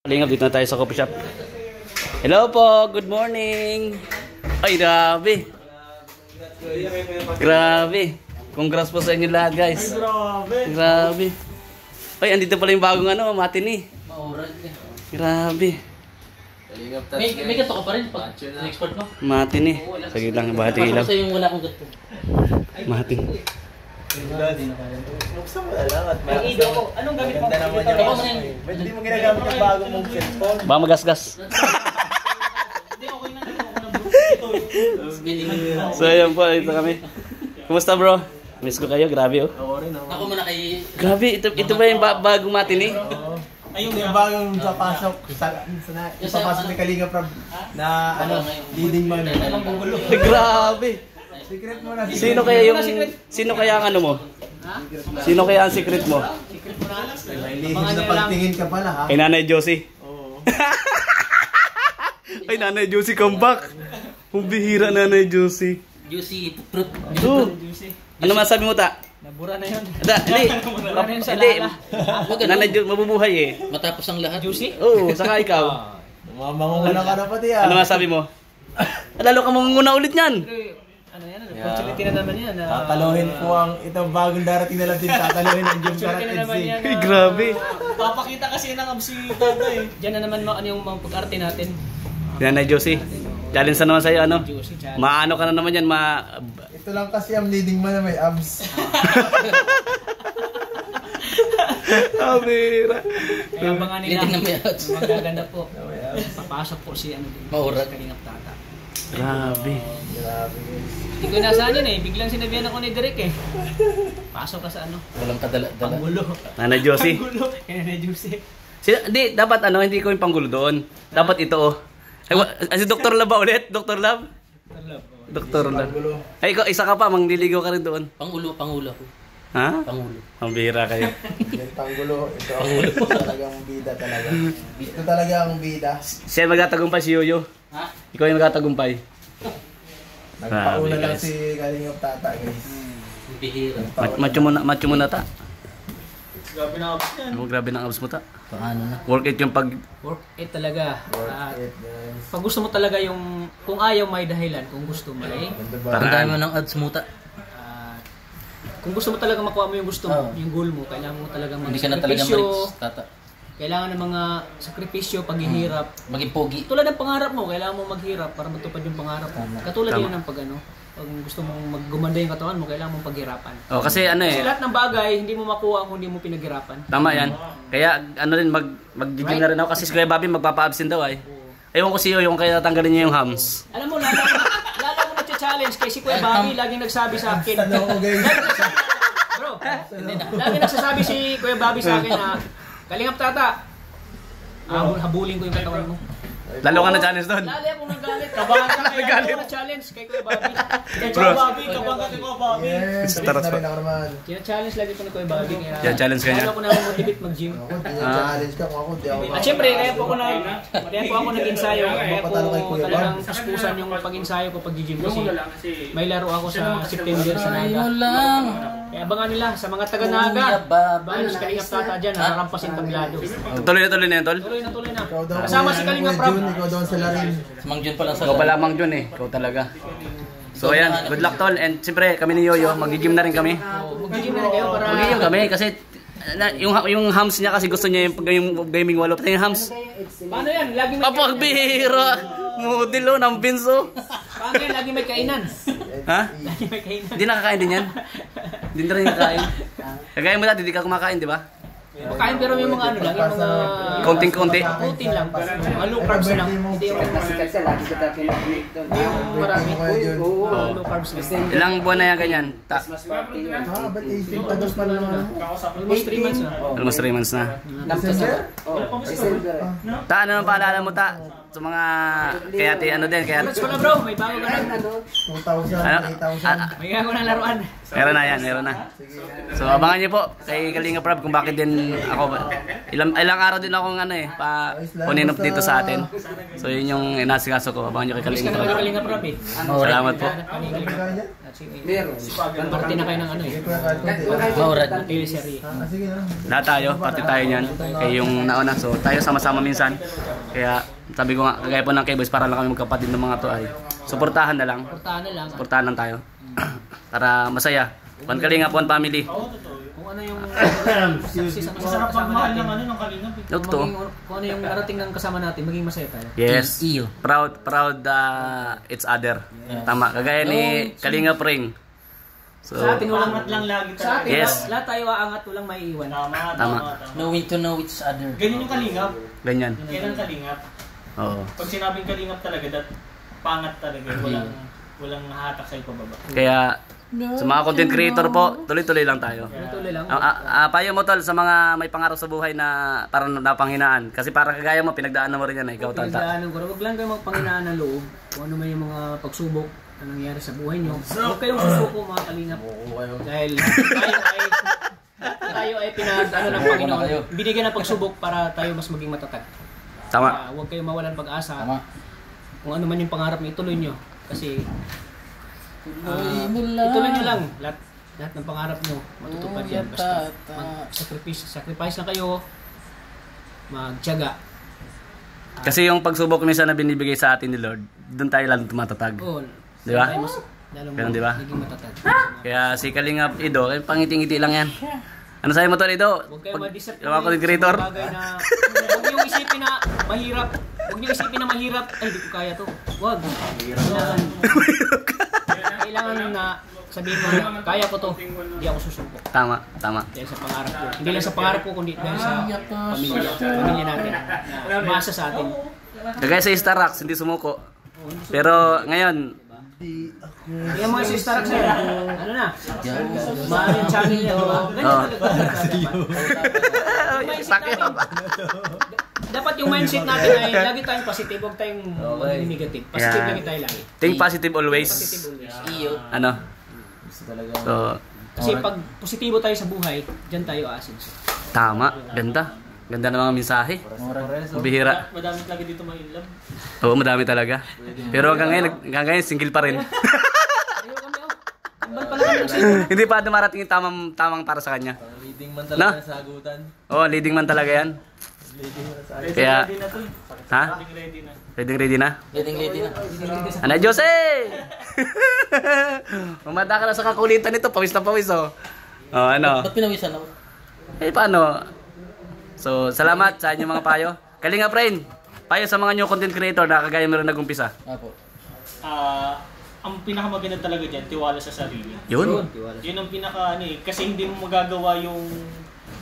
Lingap, dito na tayo sa coffee shop. Hello po, good morning. Ay, grabe. Grabe. Congrats po sa inyo lahat, guys. Ay, grabe. Grabe. Ay, andito pala yung bagong ano, matini. Grabe. May gato ka pa rin pag export mo? Matini. Sige lang, bahati ilaw. Kasi yung wala akong gato. Matini. Buksan mo na lang at May ido ko. Anong gamit mo? ganda naman yung ba't hindi mo ginagamit yung bago mong cellphone? Baka magasgas. Hindi, okay na. Ako So, ayan po, dito kami. Kumusta, bro? Miss ko kayo, grabe oh. Ako rin ako. muna kay... Grabe, ito ba yung bagong matini? Ayun yung bagong papasok papasok ni Kalinga Prab na ano, leading man. Grabe. Secret mo na. Sino kaya ang ano mo? Sino kaya ang secret mo? May lihim na pagtingin ka pala ha. Kay Nanay Josie. Oo. Ay, Nanay Josie, come back. Bihira, Nanay Josie. Juicy fruit. Oh. Ano masabi mo, ta? Nabura na yun. Hindi. Nabura na yun sa Hindi. lala. Nanay Josie, mabubuhay eh. Matapos ang lahat. Juicy? Oo, saka ikaw. Mamanguna ka na pati ha. Ano masabi mo? Lalo ka mangunguna ulit niyan. Ano yan? Opportunity na naman yan. Tataluhin po ang itong bagong darating na lang din. Tataluhin ang Jim Karat Opportunity na naman yan. Ay, grabe. Papakita kasi ng absi tata eh. Diyan na naman ano yung mga pag-arte natin. Nanay Josie, challenge na naman sa'yo, ano? Juicy challenge. Maano ka na naman yan, Ito lang kasi ang leading man na may abs. Abira. Kaya abangan nila. Leading na may odds. Magaganda po. Papasok po si ano din. Maurag. Kalingap tata. Grabe. Grabe guys. Hindi ko nasaan yun eh. Biglang sinabihan ako ni Derek eh. Pasok ka sa ano. Walang kadala-dala. Panggulo. Nanay Josie. Panggulo. Kaya na juicy. Hindi, dapat ano, hindi ko yung panggulo doon. Dapat ito oh. Ay, si Dr. Lab ba ulit? Dr. Lab? Dr. Lab. Ay, ikaw, isa ka pa, mangliligaw ka rin doon. Pangulo ko. Ha? Pangulo. Ang bihira kayo. Yan panggulo. Ito talagang bida talaga. Ito talaga ang bida. Siya magtatagumpay si Yoyo. Ha? Ikaw yung magtatagumpay. Nagpauna lang guys. si Kalingap Tata guys. Bihira. Macho mo na ta. Grabe na abs yan. Ano, grabe ng abs mo ta. Paano na? Work it yung pag... Work it talaga. Worth it guys. Pag gusto mo talaga yung, kung ayaw may dahilan, kung gusto mo eh. Ganda ba? Ang dami mo ng ads muta. Kung gusto mo talaga makuha mo yung gusto mo, Oo. yung goal mo, kailangan mo talaga Hindi ka na talaga magsakripisyo. marits, tata. Kailangan ng mga sakripisyo, paghihirap. Maging pogi. Tulad ng pangarap mo, kailangan mo maghirap para matupad yung pangarap mo. Katulad Tama. yun ng pag ano, pag gusto mong maggumanda yung katawan mo, kailangan mong paghirapan. Oh, kasi ano Kasi eh. lahat ng bagay, hindi mo makuha kung hindi mo pinaghirapan. Tama yan. Kaya ano rin, mag-giging na rin ako. Kasi si Kuya Bobby magpapa-absent daw ay. Ewan ko si Yoyo kung kaya tatanggalin niya yung hams. Alam mo, lalo mo na-challenge kay si Kuya Bobby, laging nagsabi sa akin. Ano ko guys? Bro, lagi nagsasabi si Kuya Bobby sa akin na, Kalingap Tata, habulin ko yung katawan mo. Lalo ka na challenge doon. Lali akong nagalit. Kabahan ka kaya ako na-challenge kay Kuya Bobby. Kaya Bro. Bobby, kabahan ka kay Kuya Bobby. Yes, Taras na pa. rin ako naman. Kina-challenge lagi ko ni Kuya Bobby. Yeah, challenge ka niya. Kaya ako na motivate mag-gym. Ako, challenge ka kung ako, di ako. At syempre, kaya po ako nag-ensayo. Kaya po Papatalo kay Kuya talagang Bob. puspusan yung pag-ensayo ko pag-gym kasi may laro ako sa September sa Naga. Ayaw lang. Kaya abangan nila sa mga taga-Naga. Baka si Kalingap Tata dyan, nakarampasin tablado. Tuloy na yan, tol. Tuloy na. Ikaw daw, Kasama si Kuya Kalingap Prab. Jun, ikaw daw sa Larin. Mang Jun pa lang sa Ikaw pa lamang dun eh. Ikaw talaga. So ayan, good luck tol. And siyempre kami ni Yoyo, mag-gym na rin kami. Mag-gym na rin kayo para... Mag-gym kami kasi yung hams niya kasi gusto niya yung gaming wall. Pati yung hams. Paano yan? Lagi may Papagbihira. Model oh, ng binso. Paano yan? Lagi may kainan. Ha? Lagi may kainan. Hindi nakakain din yan. Hindi na rin nakakain. Kagaya mo dati, hindi ka kumakain, di ba? Makain pero may mga ano lang, yung mga... Konting-konti. Protein lang. Mga low carbs lang. Hindi yung marami. Low carbs lang. Ilang buwan na yan ganyan? Ah, ba't 18 tados pa lang naman? Almost 3 months na. Almost 3 months na. December? Ta, ano nang paalala mo ta? Sa mga kaya ano din, kaya Congrats pala bro, may bago ka na. 2,000, 8,000. May gago na laruan. meron na yan, meron na. So abangan niyo po kay Kalinga Prab kung bakit din ako, ilang araw din akong ano eh, kunin up dito sa atin. So yun yung inasikaso ko, abangan nyo kay Kalis ka Kalingap. talaga Kalingap Rob eh. Salamat po. Parte na kayo ng ano eh. Maurad. Teleserye. Sige na. Lahat tayo, pati tayo niyan. Kaya yung nauna, so tayo sama-sama minsan. Kaya sabi ko nga, kagaya po ng K-Boys, para lang kami magkapatid ng mga to ay suportahan na lang. Portahan na lang. Suportahan lang tayo. Para masaya. One Kalingap, one family. Kung ano yung success ang Masarap kasama magmahal natin. ng ano ng Kalingap eh. No, totoo. Kung ano yung narating ng kasama natin, maging masaya tayo. Yes. Iyo. Proud it's other. Tama. Kagaya ni Kalingap Ring. So, Sa atin walang Angat lang lagi Sa atin, talaga. Yes. lahat tayo aangat, walang maiiwan. Tama, Tama. tama. Knowing to know each other. Ganyan yung Kalingap. ganyan. Yan ang Kalingap. Oo. Pag sinabing Kalingap talaga, pangat talaga. Walang hahatak sa'yo pababa. Kaya sa mga content creator po, tuloy-tuloy lang tayo. Tuloy lang. Payo mo tol sa mga may pangarap sa buhay na parang napanghinaan. Kasi para kagaya mo, pinagdaanan mo rin yan. Ikaw, Tata. Pinagdaanan ko. Huwag lang kayo magpanghinaan ng loob. Kung ano man yung mga pagsubok na nangyari sa buhay nyo. Huwag kayong susuko mga Kalingap. Dahil tayo ay ano ng Panginoon. Binigyan ng pagsubok para tayo mas maging matatag. Tama. Huwag kayong mawalan pag-asa. Tama. Kung ano man yung pangarap niyo, ituloy nyo. Kasi ituloy nyo lang. Lahat ng pangarap nyo, matutupad yan. Basta sacrifice lang kayo. Magtiyaga. Kasi yung pagsubok minsan na binibigay sa atin ni Lord, doon tayo lalong tumatatag. Oo. Di ba? Tayo mas lalong Ganun, di ba? magiging matatag. Kaya si Kalingap Ido, pangiting-ngiti lang yan. Ano sa'yo mo tol, Ido? Huwag kayo ma-disappoint Yung mga content creator. sa mga bagay na huwag niyong isipin na mahirap. Huwag niyong isipin na mahirap. Ay, di ko kaya to. Huwag. Kailangan na sabihin mo na kaya ko to. Hindi ako susuko. Tama, tama. Dahil sa pangarap ko. Hindi lang sa pangarap ko, kundi dahil sa pamilya. Pamilya natin. Umasa sa atin. Kagaya sa Star Rocks, hindi sumuko. Pero ngayon, Yung mga sister sir, ano na? Mahal yung channel niya, di ba? Ganyan Oo. talaga. Dapat yung mindset natin ay lagi tayong positive, huwag tayong maging negative. Positive Yeah. lagi tayo lagi. think positive always. Positive always. Iyo. Ano? So, Kasi pag positibo tayo sa buhay, dyan tayo aasin. tama. Ganda. Ganda ng mga mensahe. Bihira. Madami talaga dito ma-inlove. Oo, madami talaga. Pero hanggang ngayon, single pa rin. Ayaw kami, oh. Tambal pala kami ng cellphone. Hindi pa dumarating yung tamang para sa kanya. Leading man talaga sa agutan. Oo, leading man talaga yan. Kaya, Ready na to. ha? Ready na. Ready na? Ready na. Ana Jose! Mamada ka na sa kakulitan nito, pawis na pawis oh. Oh, ano? Ba't pinawisan ako? Eh, paano? So, salamat sa inyong mga payo. Kalingap rin, payo sa mga new content creator na kagaya mo rin nag-umpisa. Apo. Ang pinakamaganda talaga dyan, tiwala sa sarili. Yun. Yun ang pinaka ano eh, kasi hindi mo magagawa yung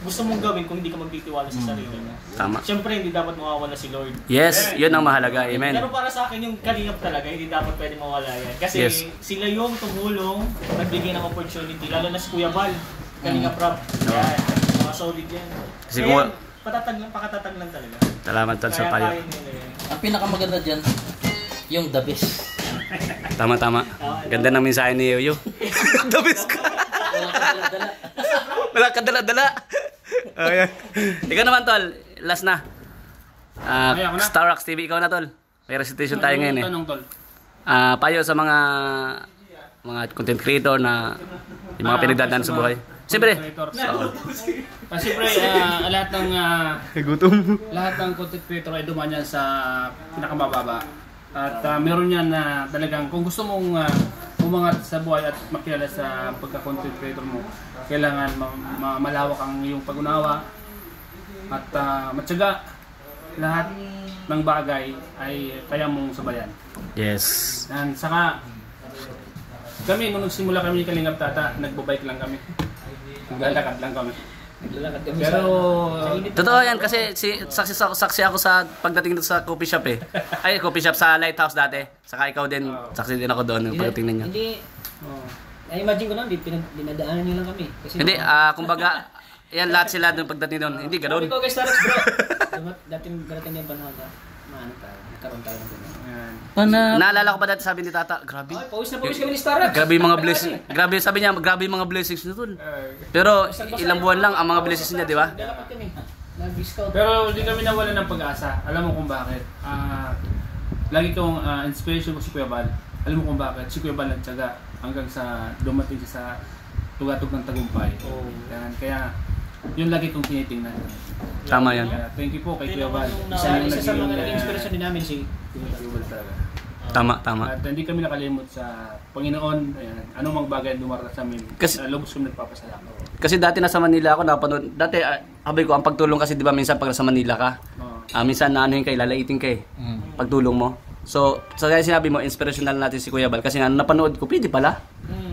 gusto mong gawin kung hindi ka magtitiwala sa sarili mo. Tama. Siyempre, hindi dapat mawawala si Lord. Yes, yun ang mahalaga. Amen. Pero para sa akin, yung Kalingap talaga, hindi dapat pwede mawala yan. Kasi Yes. sila yung tumulong, nagbigay ng opportunity, lalo na si Kuya Bal, Kalingap Rob. Yan, mga solid yan. Kasi Kaya, kung- patatag lang, pakatatag lang talaga. Salamat tol sa Kaya payo. kaya nila yan. Ang pinakamaganda dyan, yung the best. Tama. Ganda ng mensahe ni Yoyo. Dabis ka. Wala ka dala-dala. Ayan. Ikaw naman tol, last na. Star Rocks TV, ikaw na tol. May recitation tayo ngayon eh. Tanong tol. Payo sa mga content creator na yung mga pinagdadaan sa buhay. Siyempre. Siyempre, lahat ng Gutom. lahat ng content creator ay dumaan yan sa pinakamababa. At meron yan na talagang kung gusto mong umangat sa buhay at makilala sa pagka-content creator mo, kailangan malawak ang iyong pag-unawa at matyaga. Lahat ng bagay ay kaya mong sabayan. Yes. And saka, kami, nung nagsimula kami ni Kalingap Tata, nagbabike lang kami. Naglalakad lang kami. Naglalakad kami Pero, Totoo yan kasi saksi ako sa pagdating dito sa coffee shop eh. Ay, coffee shop sa Lighthouse dati. Saka ikaw din, saksi din ako doon yung pagdating ninyo. Hindi, na-imagine ko na, dinadaanan niyo lang kami. Kasi Hindi, kumbaga, yan lahat sila doon pagdating doon. Hindi Sabi ganoon. ko kay Starbucks bro. Dating din panahon na. Ano tayo, nagkaroon tayo ng ganun. Ayan. Naalala ko pa dati sabi ni Tata, grabe. Ay, pawis na pawis kami ni Starrett. Grabe yung mga blessings. Grabe sabi niya, grabe yung mga blessings na tol. Pero ilang buwan lang ang mga blessings niya, di ba? Dapat kami. Nag-scout. Pero hindi kami nawala ng pag-asa. Alam mo kung bakit. Lagi kong inspiration ko si Kuya Bal. Alam mo kung bakit. Si Kuya Bal nagtiyaga hanggang sa dumating siya sa tugatog ng tagumpay. Yan. Kaya yun lagi kong tinitingnan. Tama yan. Kaya thank you po kay Kuya Bal. Isa sa mga naging inspirasyon din namin si Kuya Bal talaga. Tama. At hindi kami nakalimot sa Panginoon. Ayan, anong mga bagay na dumarating sa amin. Lubos kami nagpapasalamat. Kasi dati nasa Manila ako napanood. Dati sabi ko ang pagtulong kasi 'di ba minsan pag nasa Manila ka, minsan naanohin kay lalaitin kay pagtulong mo. So, sa kaya sinabi mo inspirational natin si Kuya Bal kasi nga napanood ko, pwede pala.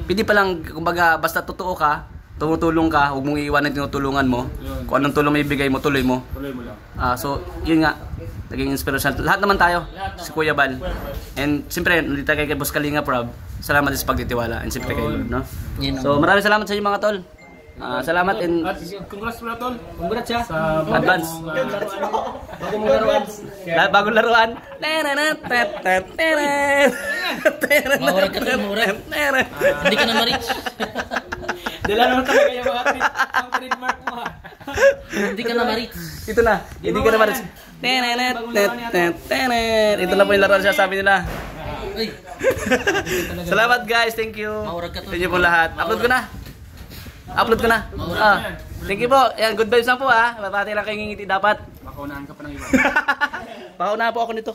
Pwede pa lang kumbaga basta totoo ka, tumutulong ka, huwag mong iiwanan yung tinutulungan mo. Kung anong tulong may bigay mo, tuloy mo. Tuloy mo lang. So, yun nga, naging inspirational. Lahat naman tayo, si Kuya Bal. And siyempre, nandito kay Boss Kalinga Prab. Salamat din sa pagtitiwala. And siyempre kayo, no? So, maraming salamat sa inyo mga tol. Salamat and At congrats pala tol. Congrats siya. Sa advance. Bagong laruan. Bagong laruan. Mawala ka rin, mawala. Hindi ka na ma-reach. Dala naman talaga yung mga ang trademark mo ha. Hindi ka na ma-reach. Ito na. Hindi ka naman. Ito na po yung laruan siya sabi nila. Uy, Salamat guys. Thank you. Maurag ka to. Thank you po lahat. Upload ko na. Thank you po. Yan, good vibes lang po ha. Pati lang kayong ngiti dapat. Makaunahan ka pa ng iba. Paunahan po ako nito.